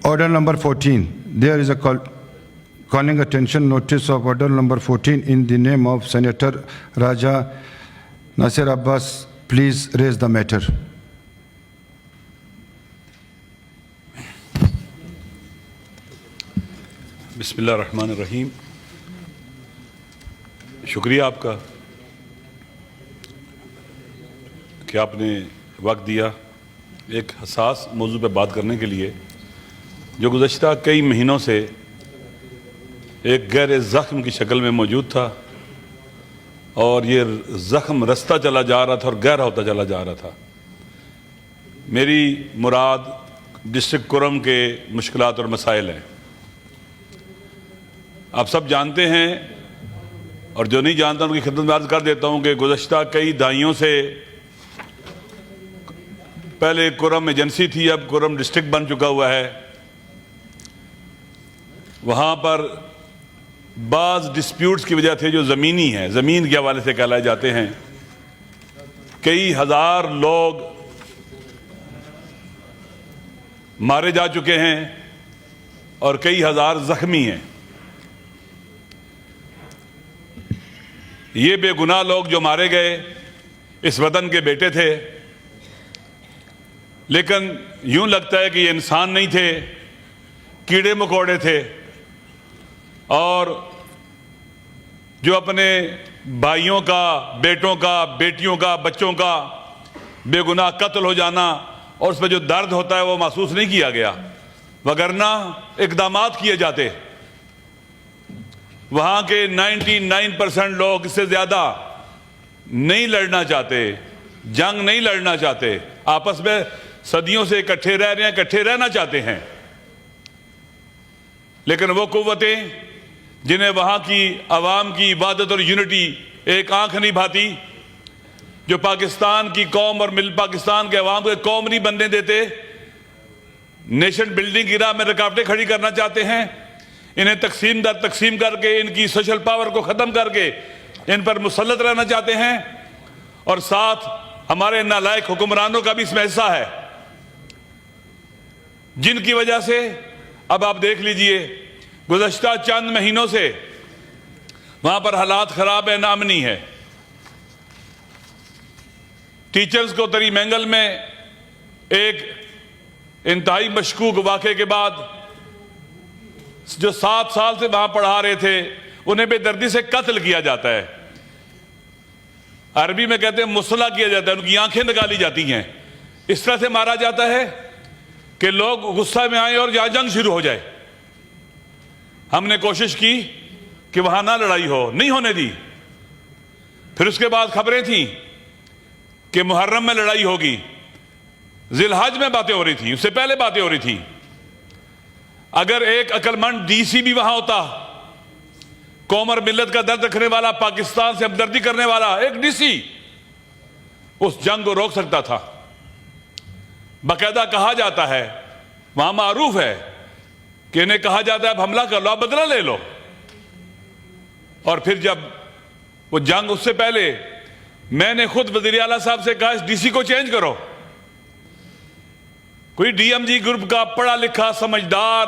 Order number 14. There is a calling attention notice of order number 14 in the name of Senator Raja Nasir Abbas. Please raise the matter. बिस्मिल्लाहिर्रहमानिर्रहीम। शुक्रिया आपका कि आपने वक्त दिया एक हसास मौजू पर बात करने के लिए, जो गुज़श्ता कई महीनों से एक गहरे ज़ख्म की शक्ल में मौजूद था और ये ज़ख्म रस्ता चला जा रहा था और गहरा होता चला जा रहा था। मेरी मुराद डिस्ट्रिक्ट कुरम के मुश्किलात और मसाइल हैं। आप सब जानते हैं और जो नहीं जानता उनकी खिदमत में अर्ज़ कर देता हूँ कि गुज़श्ता कई दहाइयों से पहले कुरम एजेंसी थी, अब कुरम डिस्ट्रिक्ट बन चुका हुआ है। वहाँ पर बाज़ डिस्प्यूट्स की वजह से जो ज़मीनी है, ज़मीन के हवाले से कहलाए जाते हैं, कई हज़ार लोग मारे जा चुके हैं और कई हज़ार ज़ख्मी हैं। ये बेगुनाह लोग जो मारे गए इस वतन के बेटे थे, लेकिन यूं लगता है कि ये इंसान नहीं थे, कीड़े मकोड़े थे और जो अपने भाइयों का, बेटों का, बेटियों का, बच्चों का बेगुनाह कत्ल हो जाना और उस पर जो दर्द होता है वो महसूस नहीं किया गया, वगरना इक़दामात किए जाते। वहाँ के 99% लोग, इससे ज़्यादा, नहीं लड़ना चाहते, जंग नहीं लड़ना चाहते, आपस में सदियों से इकट्ठे रह रहे हैं, इकट्ठे रहना चाहते हैं। लेकिन वो कुव्वतें जिन्हें वहाँ की आवाम की इबादत और यूनिटी एक आंख नहीं भाती, जो पाकिस्तान की कौम और पाकिस्तान के अवाम को कौम नहीं बनने देते, नेशन बिल्डिंग की राह में रुकावटें खड़ी करना चाहते हैं, इन्हें तकसीम दर तकसीम करके इनकी सोशल पावर को ख़त्म करके इन पर मुसल्लत रहना चाहते हैं। और साथ हमारे नालायक हुक्मरानों का भी इसमें हिस्सा है, जिनकी वजह से अब आप देख लीजिए गुज़श्ता चंद महीनों से वहाँ पर हालात ख़राब है, नामनी है। टीचर्स को तरी मैंगल में एक इंतहाई मशकूक वाक़े के बाद जो 7 साल से वहां पढ़ा रहे थे उन्हें बेदर्दी से कत्ल किया जाता है। अरबी में कहते हैं मुसला किया जाता है, उनकी आंखें निकाली जाती हैं। इस तरह से मारा जाता है कि लोग गुस्सा में आए और जहां जंग शुरू हो जाए। हमने कोशिश की कि वहां ना लड़ाई हो, नहीं होने दी। फिर उसके बाद खबरें थी कि मुहर्रम में लड़ाई होगी, जिलहज में बातें हो रही थी, उससे पहले बातें हो रही थी। अगर एक अक्लमंद डीसी भी वहां होता, कौम और मिल्लत का दर्द रखने वाला, पाकिस्तान से हमदर्दी करने वाला एक डीसी, उस जंग को रोक सकता था। बाकायदा कहा जाता है, वहां मारूफ है कि इन्हें कहा जाता है अब हमला कर लो, आप बदला ले लो। और फिर जब वो जंग, उससे पहले मैंने खुद वज़ीर आला साहब से कहा इस डीसी को चेंज करो, कोई डीएमजी ग्रुप का पढ़ा लिखा समझदार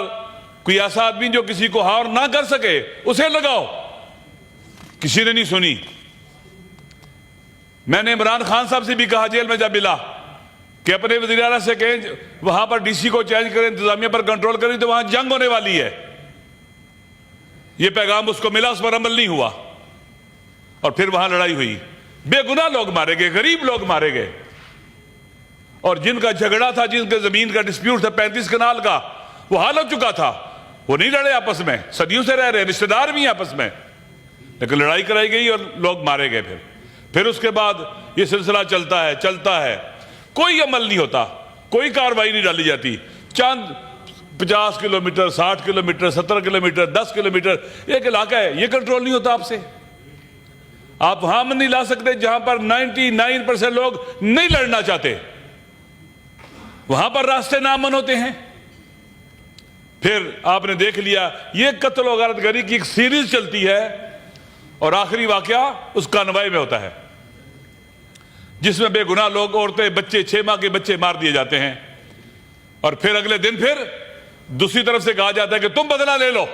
कोई ऐसा आदमी जो किसी को हार ना कर सके उसे लगाओ। किसी ने नहीं सुनी। मैंने इमरान खान साहब से भी कहा जेल में जब मिला कि अपने वज़ीर आला से कहें वहां पर डीसी को चेंज करें, इंतजामिया पर कंट्रोल करें, तो वहां जंग होने वाली है। यह पैगाम उसको मिला, उस पर अमल नहीं हुआ और फिर वहां लड़ाई हुई। बेगुनाह लोग मारे गए, गरीब लोग मारे गए। और जिनका झगड़ा था, जिनके जमीन का डिस्प्यूट था 35 कनाल का, वो हाल हो चुका था, वो नहीं लड़े आपस में, सदियों से रह रहे, रिश्तेदार भी आपस में, लेकिन लड़ाई कराई गई और लोग मारे गए। फिर उसके बाद ये सिलसिला चलता है, कोई अमल नहीं होता, कोई कार्रवाई नहीं डाली जाती। चंद 50 किलोमीटर, 60 किलोमीटर, 70 किलोमीटर, 10 किलोमीटर एक इलाका है, ये कंट्रोल नहीं होता आपसे। आप वहां नहीं ला सकते जहां पर 99% लोग नहीं लड़ना चाहते, वहां पर रास्ते नामन होते हैं। फिर आपने देख लिया ये कत्ल और गारतगरी की एक सीरीज चलती है और आखिरी वाकया उस कानवाई में होता है जिसमें बेगुनाह लोग, औरतें, बच्चे, 6 माह के बच्चे मार दिए जाते हैं। और फिर अगले दिन फिर दूसरी तरफ से कहा जाता है कि तुम बदला ले लो।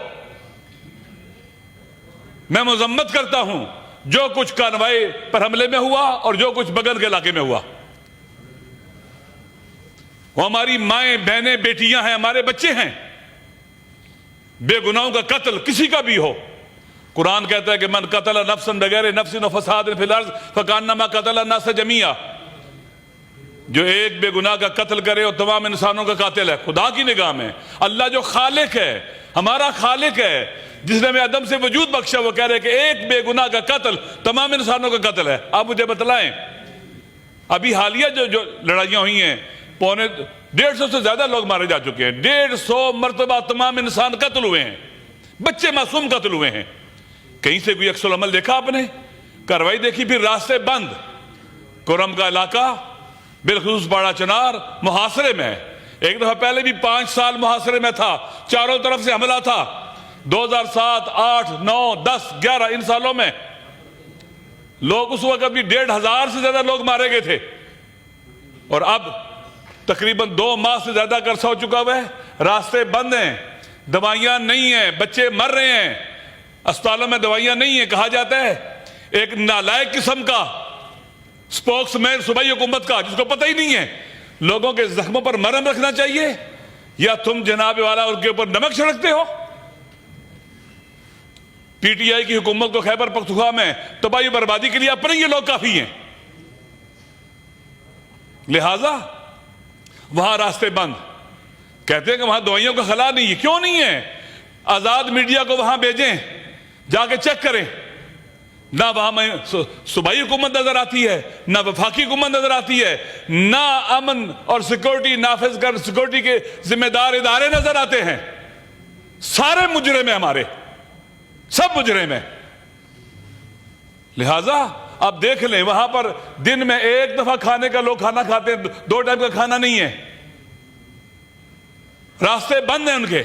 मैं मजम्मत करता हूं जो कुछ कानवाई पर हमले में हुआ और जो कुछ बगल के इलाके में हुआ। वो हमारी माएं, बहनें, बेटियां हैं, हमारे बच्चे हैं। बेगुनाहों का कत्ल किसी का भी हो, कुरान कहता है कि मन कतल नफ्सन बगैर नफ्सिन फसाद फिल अर्ज़ फकान्नमा कतल अन्नास जमीआ। जो एक बेगुनाह का कत्ल करे और तमाम इंसानों का कातिल है। खुदा की निगाह में अल्लाह जो खालिक है, हमारा खालिक है, जिसने हमें अदम से वजूद बख्शा, वो कह रहे हैं कि एक बेगुनाह का कत्ल तमाम इंसानों का कत्ल है। आप मुझे बतलाएं, अभी हालिया जो लड़ाइयां हुई हैं, 150 से ज्यादा लोग मारे जा चुके हैं। 150 मरतबा तमाम इंसान कत्ल हुए हैं, बच्चे मासूम कत्ल हुए हैं। कहीं से कोई अक्सर अमल देखा आपने? कार्रवाई देखी? फिर रास्ते बंद। कोरम का इलाका बिलखुसूस बाड़ा चनार मुहासरे में है। एक दफा पहले भी 5 साल मुहासरे में था, चारों तरफ से हमला था। 2007, 8, 9, 10, 11 इन सालों में लोग, उस वक्त भी 1,500 से ज्यादा लोग मारे गए थे। और अब तकरीबन 2 माह से ज्यादा का अरसा हो चुका हुआ है। रास्ते बंद हैं, दवाइयां नहीं है, बच्चे मर रहे हैं, अस्पतालों में दवाइयां नहीं है। कहा जाता है एक नालायक किस्म का स्पोक्समैन सूबाई हुकूमत का, जिसको पता ही नहीं है लोगों के जख्मों पर मरहम रखना चाहिए या तुम जनाब वाला उनके ऊपर नमक छिड़कते हो। पीटीआई की हुकूमत को खैबर पख्तूनख्वा में तबाही बर्बादी के लिए अपने ये लोग काफी हैं, लिहाजा वहां रास्ते बंद। कहते हैं कि वहां दवाइयों का खला नहीं है। क्यों नहीं है? आजाद मीडिया को वहां भेजें, जाके चेक करें। ना वहां में सूबाई हुकूमत नजर आती है, ना वफाकी हुकूमत नजर आती है, ना अमन और सिक्योरिटी नाफिज कर सिक्योरिटी के जिम्मेदार इदारे नजर आते हैं। सारे मुजरिम हैं हमारे, सब मुजरिम हैं। लिहाजा आप देख लें, वहां पर दिन में एक दफा खाने का लोग खाना खाते हैं, 2 टाइम का खाना नहीं है। रास्ते बंद हैं उनके।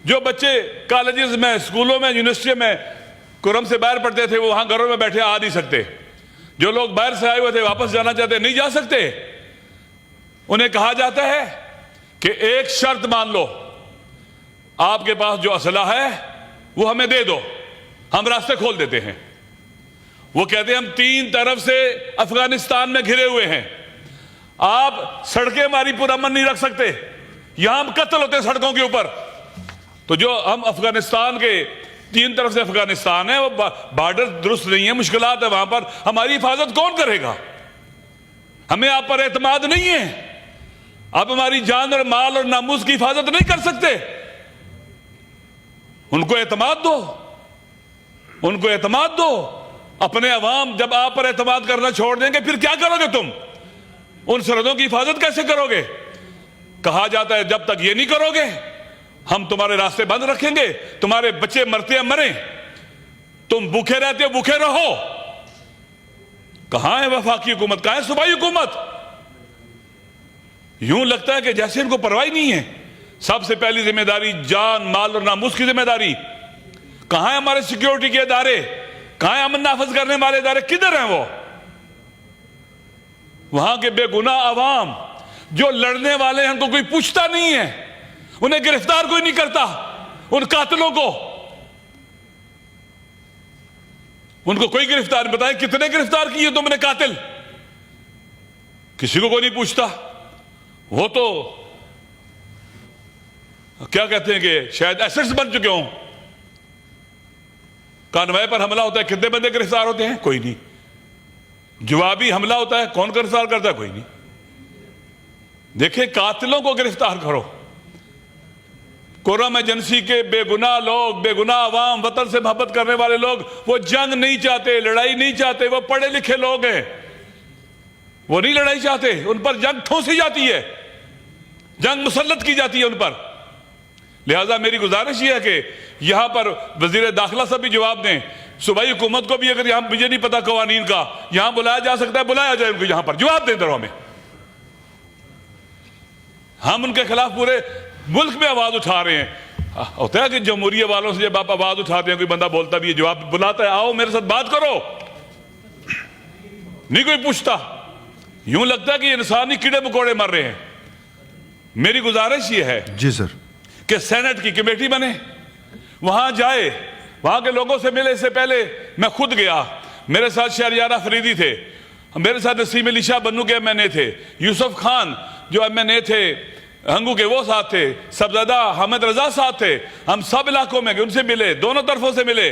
जो बच्चे कॉलेजेस में, स्कूलों में, यूनिवर्सिटी में कुरम से बाहर पढ़ते थे, वो वहां घरों में बैठे आ नहीं सकते। जो लोग बाहर से आए हुए थे, वापस जाना चाहते, नहीं जा सकते। उन्हें कहा जाता है कि एक शर्त मान लो, आपके पास जो असला है वो हमें दे दो, हम रास्ते खोल देते हैं। वो कहते हैं हम 3 तरफ से अफगानिस्तान में घिरे हुए हैं, आप सड़कें हमारी पुरअमन नहीं रख सकते, यहां हम कत्ल होते हैं सड़कों के ऊपर। तो जो हम अफगानिस्तान के 3 तरफ से अफगानिस्तान है, वो बॉर्डर दुरुस्त नहीं है, मुश्किलात है वहां पर, हमारी हिफाजत कौन करेगा? हमें आप पर एतमाद नहीं है, आप हमारी जान और माल और नामूस की हिफाजत नहीं कर सकते। उनको एतमाद दो, उनको एतमाद दो। अपने अवाम जब आप पर एतमाद करना छोड़ देंगे, फिर क्या करोगे तुम? उन सरहदों की हिफाजत कैसे करोगे? कहा जाता है जब तक ये नहीं करोगे, हम तुम्हारे रास्ते बंद रखेंगे, तुम्हारे बच्चे मरते हैं मरे, तुम भूखे रहते हो भूखे रहो। कहां है वफाकी हुकूमत, कहां है सूबाई हुकूमत? यूं लगता है कि जैसे इनको परवाह नहीं है। सबसे पहली जिम्मेदारी जान, माल और नामूस की जिम्मेदारी। कहां है हमारे सिक्योरिटी के इदारे, कहां है अमन नाफिज करने वाले इदारे, किधर हैं वो? वहां के बेगुनाह अवाम जो लड़ने वाले हैं, उनको कोई पूछता नहीं है, उन्हें गिरफ्तार कोई नहीं करता। उन कातिलों को, उनको कोई गिरफ्तार, बताएं कितने गिरफ्तार किए तुमने कातिल? किसी को कोई नहीं पूछता। वो तो क्या कहते हैं कि शायद एसेट्स बन चुके हों। कानवाई पर हमला होता है, कितने बंदे गिरफ्तार होते हैं? कोई नहीं। जवाबी हमला होता है, कौन गिरफ्तार करता है? कोई नहीं। देखें, कातिलों को गिरफ्तार करो। कोरम एजेंसी के बेगुनाह लोग, बेगुनाह अवाम, वतन से मोहब्बत करने वाले लोग, वो जंग नहीं चाहते, लड़ाई नहीं चाहते। वो पढ़े लिखे लोग हैं, वो नहीं लड़ाई चाहते। उन पर जंग ठोसी जाती है, जंग मुसल्लत की जाती है उन पर। लिहाजा मेरी गुजारिश यह है कि यहां पर वजीर दाखिला साहब भी जवाब दें, सूबाई हुकूमत को भी, अगर यहां मुझे नहीं पता कवानीन का, यहां बुलाया जा सकता है, बुलाया जाए उनको, यहां पर जवाब दें दरों में। हम उनके खिलाफ पूरे मुल्क में आवाज उठा रहे हैं। होता है कि जमहूरिया वालों से जब आप आवाज उठाते हैं, कोई बंदा बोलता भी है, जवाब बुलाता है, आओ मेरे साथ बात करो, नहीं कोई पूछता। यूं लगता है कि इंसानी कीड़े मकोड़े मर रहे हैं। मेरी गुजारिश ये है जी सर, कि सेनेट की कमेटी बने, वहां जाए, वहां के लोगों से मिले। इससे पहले मैं खुद गया, मेरे साथ शहरियारा फरीदी थे, मेरे साथ नसीम अली शाह बन्नू के MNA थे, यूसुफ खान जो MNA थे हंगू के वो साथ थे, सबजादा हामिद रजा साथ थे। हम सब इलाकों में गए, उनसे मिले, दोनों तरफों से मिले।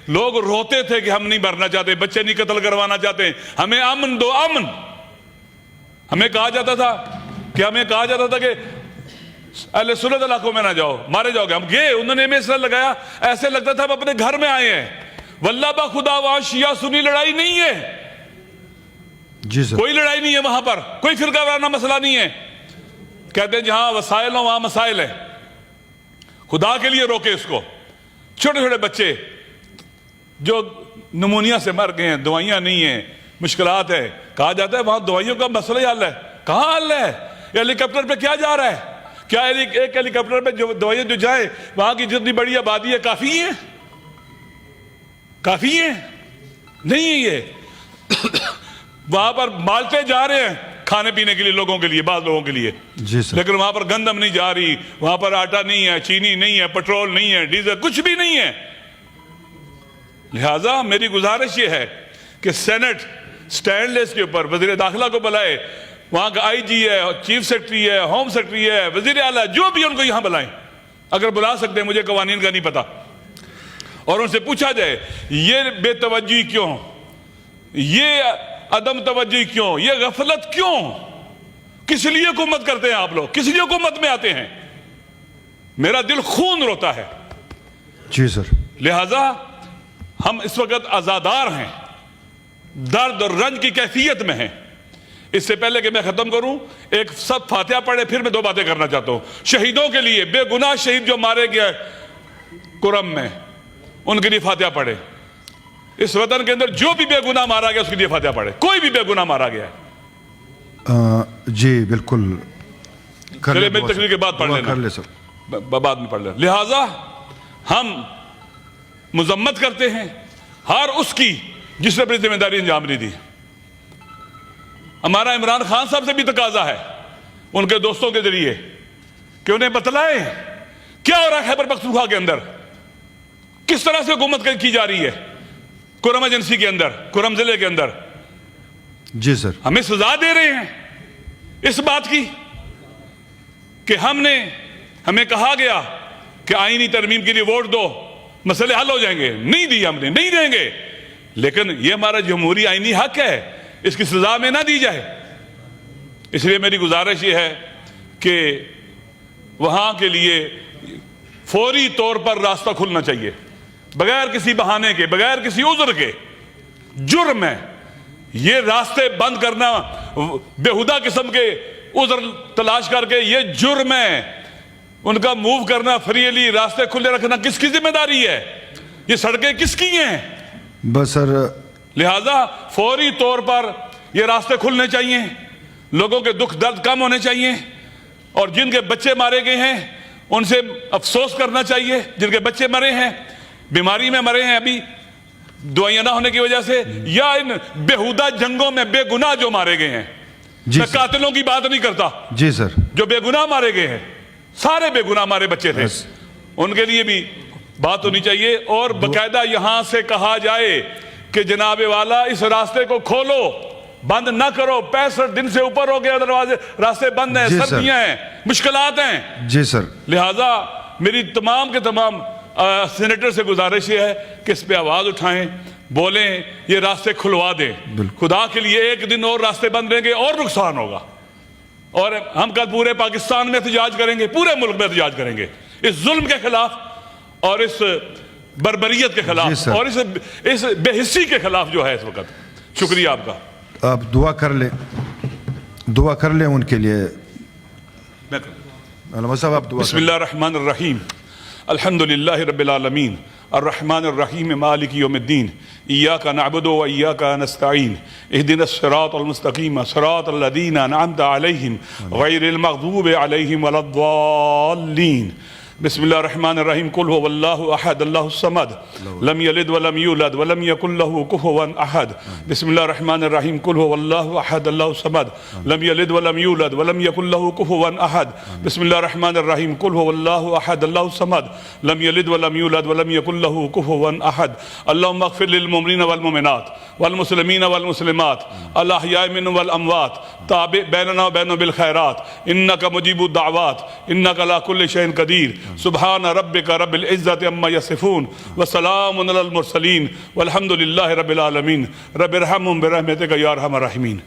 लोग रोते थे कि हम नहीं मरना चाहते, बच्चे नहीं कत्ल करवाना चाहते, हमें अमन दो, अमन। हमें कहा जाता था कि अहले सुन्नत इलाकों में ना जाओ, मारे जाओगे। हम गए, उन्होंने हमें इसलिए लगाया, ऐसे लगता था हम अपने घर में आए हैं। वल्लाह बा खुदा, वहां शिया सुन्नी लड़ाई नहीं है जी सर, कोई लड़ाई नहीं है वहां पर, कोई फिरका वाराना मसला नहीं है। कहते हैं जहां वसाइल हो वहां मसाइल है, खुदा के लिए रोके इसको। छोटे छोटे बच्चे जो नमूनिया से मर गए हैं, दवाइयां नहीं है, मुश्किलात है, कहा जाता है वहां दवाइयों का मसला ही हल है। कहां हल है? हेलीकॉप्टर पे क्या जा रहा है? क्या एक हेलीकॉप्टर पे जो दवाइयां जो जाए, वहां की जितनी बड़ी आबादी है काफी है? काफी है? नहीं है ये। वहां पर माल्टे जा रहे हैं खाने पीने के लिए, लोगों के लिए, बाद लोगों के लिए जी सर, लेकिन वहां पर गंदम नहीं जा रही, वहां पर आटा नहीं है, चीनी नहीं है, पेट्रोल नहीं है, डीजल कुछ भी नहीं है। लिहाजा मेरी गुजारिश ये है कि सेनेट स्टैंडलेस के ऊपर वजीर दाखिला को बुलाए, वहां का IG है, चीफ सेक्रेटरी है, होम सेक्रेटरी है, वजीर आला, जो भी उनको यहां बुलाएं, अगर बुला सकते हैं, मुझे कवानीन का नहीं पता, और उनसे पूछा जाए ये बेतवज्जी क्यों, ये अदम तवज्जी क्यों, ये गफलत क्यों, किस लिए हुकूमत करते हैं आप लोग, किस लिए हुकूमत में आते हैं? मेरा दिल खून रोता है। जी सर, लिहाजा हम इस वक्त आजादार हैं, दर्द और रंज की कैफियत में हैं। इससे पहले कि मैं खत्म करूं, एक सब फातिहा पढ़े, फिर मैं दो बातें करना चाहता हूं। शहीदों के लिए, बेगुनाह शहीद जो मारे गए कुरम में, उनके लिए फातिहा पढ़े। इस वतन के अंदर जो भी बेगुनाह मारा गया उसके लिए फातिहा पढ़े, कोई भी बेगुनाह मारा गया है। जी बिल्कुल, चलिए मेरी तकरीर के बाद पढ़ लेना, कर ले सर, बाद में पढ़ लेना। लिहाजा हम मुजम्मत करते हैं हर उसकी जिसने अपनी जिम्मेदारी अंजाम नहीं दी। हमारा इमरान खान साहब से भी तकाजा है, उनके दोस्तों के जरिए, कि उन्हें बतलाएं क्या हो रहा है खैबर पख्तूनख्वा के अंदर, किस तरह से हुकूमत की जा रही है कुरम एजेंसी के अंदर, कुरम जिले के अंदर। जी सर, हमें सजा दे रहे हैं इस बात की कि हमें कहा गया कि आईनी तरमीम के लिए वोट दो, मसले हल हो जाएंगे। नहीं दी हमने, नहीं देंगे, लेकिन यह हमारा जमहूरी आईनी हक है, इसकी सजा में ना दी जाए। इसलिए मेरी गुजारिश यह है कि वहां के लिए फौरी तौर पर रास्ता खुलना चाहिए, बगैर किसी बहाने के, बगैर किसी उज़्र के। जुर्म है ये रास्ते बंद करना, बेहुदा किस्म के उज़्र तलाश करके, ये जुर्म है उनका मूव करना, फ्रीली रास्ते खुले रखना किसकी जिम्मेदारी है? ये सड़कें किसकी हैं? बस सर, लिहाजा फौरी तौर पर ये रास्ते खुलने चाहिए, लोगों के दुख दर्द कम होने चाहिए, और जिनके बच्चे मारे गए हैं उनसे अफसोस करना चाहिए, जिनके बच्चे मरे हैं, बीमारी में मरे हैं अभी दवाइयां ना होने की वजह से, या इन बेहुदा जंगों में बेगुनाह जो मारे गए हैं। मैं कातिलों की बात नहीं करता, जी सर, जो बेगुनाह मारे गए हैं, सारे बेगुनाह मारे बच्चे थे, उनके लिए भी बात होनी चाहिए। और बकायदा यहां से कहा जाए कि जनाबे वाला इस रास्ते को खोलो, बंद ना करो। 65 दिन से ऊपर हो गया, दरवाजे रास्ते बंद हैं, सर्दियां हैं, मुश्किलात हैं। जी सर, लिहाजा मेरी तमाम के तमाम सेनेटर से गुजारिश है कि इस पे आवाज उठाएं, बोलें, ये रास्ते खुलवा दें। खुदा के लिए एक दिन और रास्ते बंद रहेंगे और नुकसान होगा, और हम कल पूरे पाकिस्तान में एहतजाज करेंगे, पूरे मुल्क में एहतजाज करेंगे इस जुल्म के खिलाफ और इस बर्बरियत के खिलाफ और इस बेहिस्सी के खिलाफ जो है इस वक्त। शुक्रिया आपका। आप दुआ कर ले उनके लिए। साहब आप दुआ। बिस्मिल्लाहिर्रहमानिर्रहीम, अल्हम्दुलिल्लाहि रब्बिल आलमीन, अर्रहमानिर्रहीम, मालिकि यौमिद्दीन, इय्याका नअबुदु व इय्याका नस्तईन, इहदिनस सिरातल मुस्तकीम, सिरातल लज़ीना अनअमता अलैहिम, गैरिल मग़दूबि अलैहिम वलद्दाल्लीन। बिस्मिल्लाहिर्रहमानिर्रहीम कुल हुवल्लाहु अहद अल्लाहुस समद लम यलिद वलम यूलद वलम यकुल लहू कुफुवन अहद बिस्मिल्लाहिर्रहमानिर्रहीम कुल हुवल्लाहु अहद अल्लाहुस समद लम यलिद वलम यूलद वलम यकुल लहू कुफुवन अहद बिस्मिल्लाहिर्रहमानिर्रहीम कुल हुवल्लाहु अहद अल्लाहुस समद लम यलिद वलम यूलद वलम यकुल लहू कुफुवन अहद अल्लाहुम्मा इग़फिर लिल मुमिनीन वल मुमिनात वल मुस्लिमीन वल मुस्लिमात अल अहयाइ मिनहुम वल अमवात ताबि बैनना व बैनहुम बिल खैरात इन्नका मुजीबुद दाअवात इन्नका अला कुल्लि शैइन कदीर सुब्हान रब्बिका रब्बिल इज़्ज़ति अम्मा यसिफून व सलामुन अलल मुरसलीन वल्हम्दुलिल्लाहि रब्बिल आलमीन रब्बिरहमहुम बिरहमतिका या अरहमर राहिमीन।